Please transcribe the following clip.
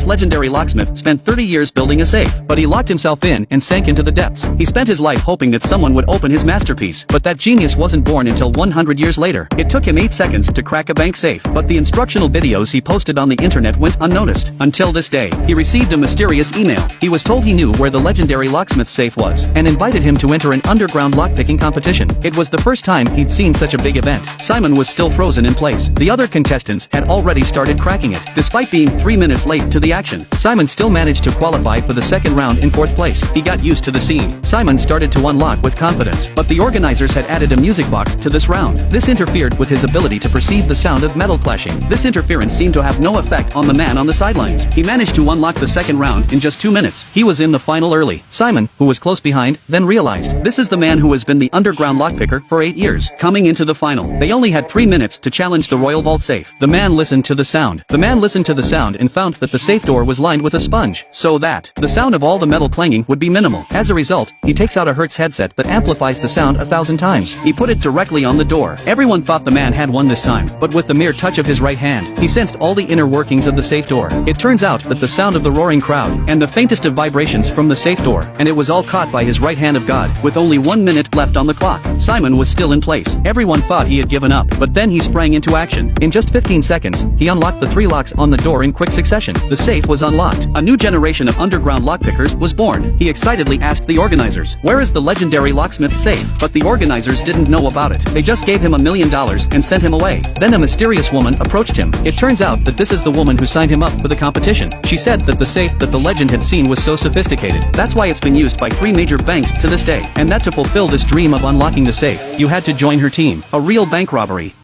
This legendary locksmith spent 30 years building a safe, but he locked himself in and sank into the depths. He spent his life hoping that someone would open his masterpiece, but that genius wasn't born until 100 years later. It took him 8 seconds to crack a bank safe, but the instructional videos he posted on the internet went unnoticed. Until this day, he received a mysterious email. He was told he knew where the legendary locksmith's safe was, and invited him to enter an underground lockpicking competition. It was the first time he'd seen such a big event. Simon was still frozen in place. The other contestants had already started cracking it. Despite being 3 minutes late to the action, Simon still managed to qualify for the second round in 4th place. He got used to the scene. Simon started to unlock with confidence, but the organizers had added a music box to this round. This interfered with his ability to perceive the sound of metal clashing. This interference seemed to have no effect on the man on the sidelines. He managed to unlock the second round in just 2 minutes. He was in the final early. Simon, who was close behind, then realized this is the man who has been the underground lockpicker for 8 years. Coming into the final, they only had 3 minutes to challenge the royal vault safe. The man listened to the sound. The man listened to the sound and found that the safe door was lined with a sponge, so that the sound of all the metal clanging would be minimal. As a result, he takes out a Hertz headset that amplifies the sound 1,000 times. He put it directly on the door. Everyone thought the man had won this time, but with the mere touch of his right hand, he sensed all the inner workings of the safe door. It turns out that the sound of the roaring crowd, and the faintest of vibrations from the safe door, and it was all caught by his right hand of God. With only 1 minute left on the clock, Simon was still in place. Everyone thought he had given up, but then he sprang into action. In just 15 seconds, he unlocked the 3 locks on the door in quick succession. The safe was unlocked. A new generation of underground lockpickers was born. He excitedly asked the organizers, "Where is the legendary locksmith's safe?" But the organizers didn't know about it. They just gave him $1 million and sent him away. Then a mysterious woman approached him. It turns out that this is the woman who signed him up for the competition. She said that the safe that the legend had seen was so sophisticated. That's why it's been used by 3 major banks to this day. And that to fulfill this dream of unlocking the safe, you had to join her team. A real bank robbery.